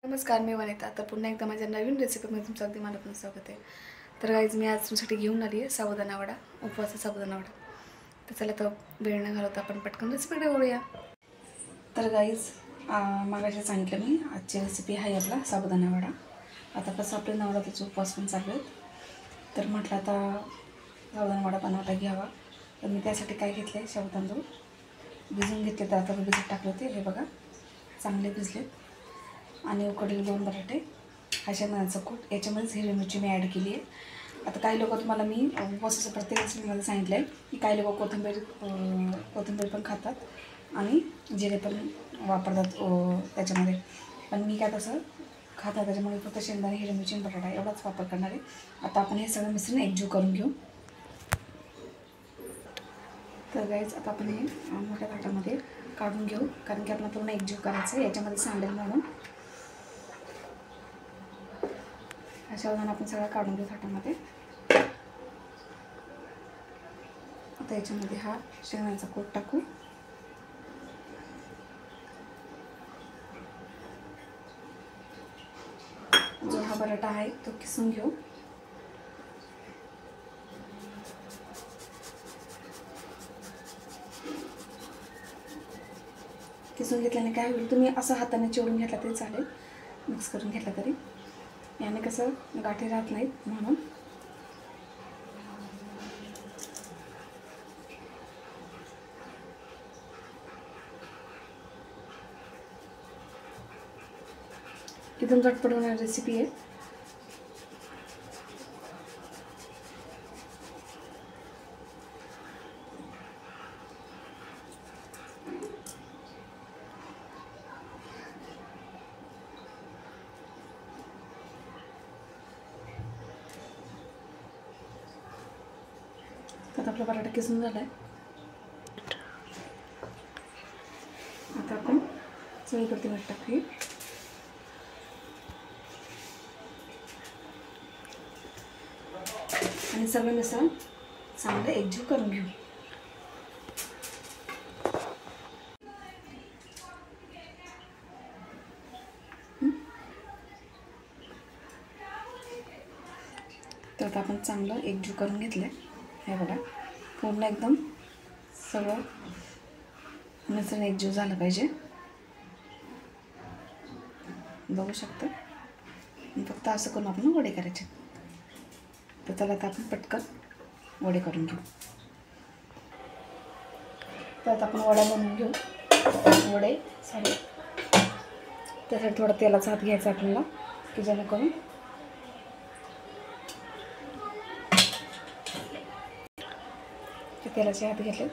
नमस्कार, मी वनिता. तर पुन्हा एकदा माझ्या नवीन रेसिपीमध्ये तुमचं अगदी मनापासून स्वागत आहे. तर गाईज मी आज तुमच्यासाठी घेऊन आली आहे साबुदाणा वडा, उपवासाचा साबुदाणा वडा. तर चला तर वेळ न घालवता आपण पटकन रेसिपीकडे वळूया. तर गाईज मगाशी सांगितलं मी आजची रेसिपी आहे आपला साबुदाणा वडा. आता कसं आपले नवरात्रीचे उपवास पण चालू आहेत, तर म्हटलं आता साबुदाणा वडा बनवता घ्यावा. तर मी त्यासाठी काय घेतले, साबुदाणा भिजून घेतले. तर आता भिजत टाकले होते, हे बघा चांगले भिजलेत. आणि उकडलेले 2 बटाटे, शेंगदाण्याचा कूट, याच्यामध्येच हिरवी मिरची मी ॲड केली आहे. आता काही लोक तुम्हाला मी उपवासाच्या प्रत्येक रेसिपीमध्ये सांगितलं आहे की काही लोक कोथिंबीर पण खातात आणि जिरे पण वापरतात त्याच्यामध्ये. पण मी काय तसं खातात, त्याच्यामुळे फक्त शेंगदाणे, हिरवी मिरची आणि बटाटा एवढाच वापर करणार आहे. आता आपण हे सगळं मिश्रण एकजीव करून घेऊ. तर गाईज आता आपण हे मोठ्या ताटामध्ये काढून घेऊ, कारण की आपल्याला पूर्ण एकजीव करायचं आहे, याच्यामध्ये सांडेल म्हणून. अशा विधाने आपण सगळं काढून घेऊ ताटामध्ये. आता याच्यामध्ये हा शेंगदाण्याचा कूट टाकू. जो हा बटाटा आहे तो किसून घेऊ. किसून घेतल्याने काय होईल, तुम्ही असं हाताने चिवडून घेतला तरी चालेल, मिक्स करून घेतला तरी. याने कसं गाठी राहत नाहीत म्हणून. एकदम झटपट होणारी रेसिपी आहे. आता आपला बटाटा किसून झाला आहे. आता आपण सगळीकडे मीठ टाकूया आणि सगळं मिश्रण चांगलं एकजीव करून घेऊ. तर आता आपण चांगलं एकजीव करून घेतलं. हे बघा पूर्ण एकदम सगळं मिश्रण एकजीव झालं पाहिजे, बघू शकता. फक्त असं करून आपण वडे करायचे. तर चला आता आपण पटकन वडे करून घेऊ. तर आता आपण वड्या बनवून घेऊ. वडे त्यासाठी थोडा तेलाचा हात घ्यायचा आपल्याला, की जेणेकरून तेलाचे हात घेतले.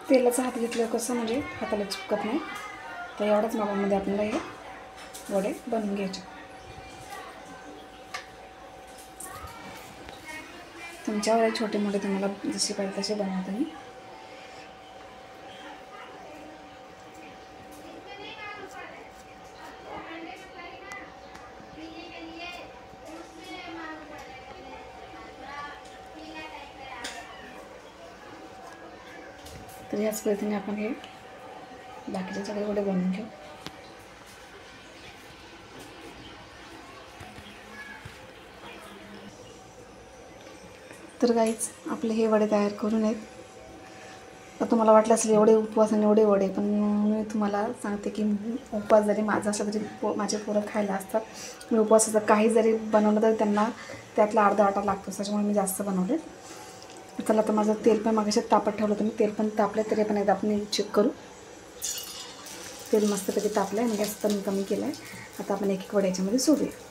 तेलाचा हात घेतल्यावर कसं म्हणजे हाताला चिपकत नाही. तर एवढ्याच मापामध्ये आपल्याला हे वडे बनवून घ्यायचे. तुमच्यावर छोटे मोठे तुम्हाला जसे पाहिजे तसे बनवता मी. तर याच पद्धतीने आपण हे बाकीचे सगळे वडे बनवून घेऊ. तर गाईच आपले हे वडे तयार करून आहेत. तर तुम्हाला वाटलं असेल एवढे उपवास आणि एवढे वडे, पण मी तुम्हाला सांगते की उपवास जरी माझा असला तरी माझे पोरं खायला असतात. मी उपवासाचं काही जरी बनवलं तरी त्यांना त्यातला अर्धा वाटा लागतो, त्याच्यामुळे मी जास्त बनवले. चला तर माझं तेल पण मागाशी तापत ठेवलं होतं मी, तेल पण तापले. तरी पण एकदा आपण चेक करू. तेल मस्तपैकी तापलं आहे, गॅस पण कमी केला आहे. आता आपण एक एक वडे याच्यामध्ये सोडूया.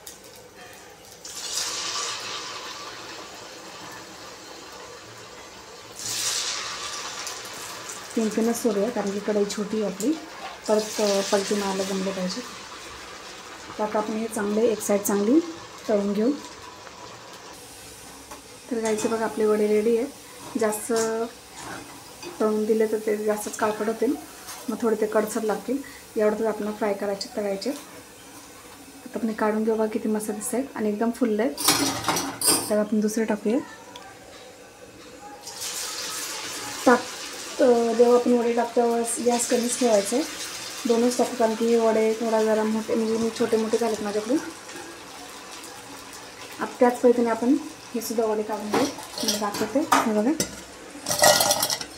तीनच सोडूया, कारण की कढई छोटी आहे आपली, परत पलटी मारायला जमले पाहिजे. तर आता आपण हे चांगले एक साईड चांगली तळून घेऊ. तर गाईचे बघा आपले वडे रेडी आहे. जास्त तळून दिले तर ते जास्तच काळपट होतील, मग थोडे ते कडसर लागतील. एवढं आपल्याला फ्राय करायचे तळायचे. आता आपण काढून घेऊ बघा किती मस्त दिसत आहेत आणि एकदम फुलले आहेत. तर आपण दुसरे टाकूया. जेव्हा आपण वडे टाकतो तेव्हा गॅस कमीच ठेवायचं आहे. दोनच टाकू कारण की हे वडे थोडा जरा मोठे म्हणजे मी छोटे मोठे झालेत माझ्याकडून. आता त्याच पद्धतीने आपण हे सुद्धा वडे काढून घेऊ. मी दाखवते. हे बघा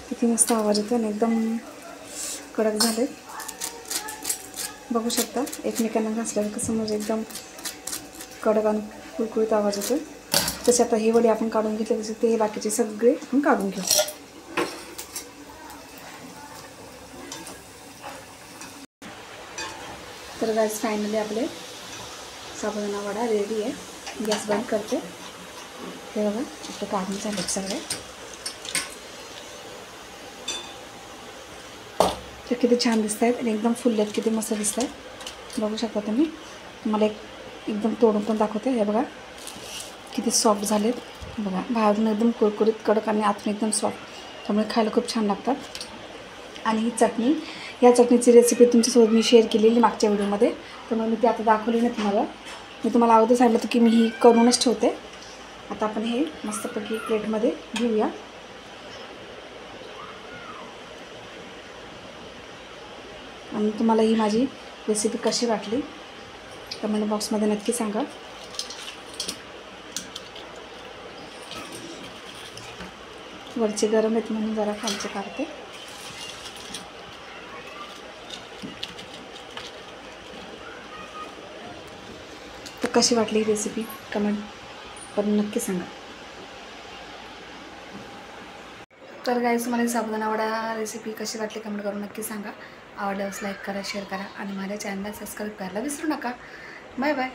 किती मस्त आवाज येतो आणि एकदम कडक झाले. बघू शकता एकमेकांना घासल्यावर कसं म्हणजे एकदम कडक आणि कुळकुळीत आवाज येतो. तसे आता हे वडे आपण काढून घेतले तसे ते बाकीचे सगळे आपण काढून घेऊ. तर गाइस फायनली आपले साबुदाणा वडा रेडी आहे. गॅस बंद करते. हे बघा आपलं काढून झाले सगळे. ते किती छान दिसत आहेत आणि एकदम फुलले आहेत. किती मस्त दिसत आहेत बघू शकता तुम्ही. मला एकदम तोडून पण दाखवते. हे बघा किती सॉफ्ट झालेत. बघा बाहेरून एकदम कुरकुरीत कडक आणि आतून एकदम सॉफ्ट. त्यामुळे खायला खूप छान लागतात. आणि ही चटणी, या चटणीची रेसिपी तुमच्यासोबत मी शेअर केलेली मागच्या व्हिडिओमध्ये. त्यामुळे मी ती आता दाखवली नाही तुम्हाला. मी तुम्हाला अगोदर सांगितलं होतं की मी ही करूनच ठेवते. आता आपण हे मस्तपैकी प्लेटमध्ये घेऊया. आणि तुम्हाला ही माझी रेसिपी कशी वाटली कमेंट बॉक्समध्ये नक्की सांगा. वरचे गरम आहेत म्हणून जरा खालचे काढते. तर कशी वाटली ही रेसिपी कमेंट करून नक्की सांगा. तर गाईस तुम्हाला साबुदाणा वडा रेसिपी कशी वाटली कमेंट करून नक्की सांगा. आवडल्यास लाईक करा, शेअर करा आणि माझ्या चॅनलला सबस्क्राईब करायला विसरू नका. Bye bye.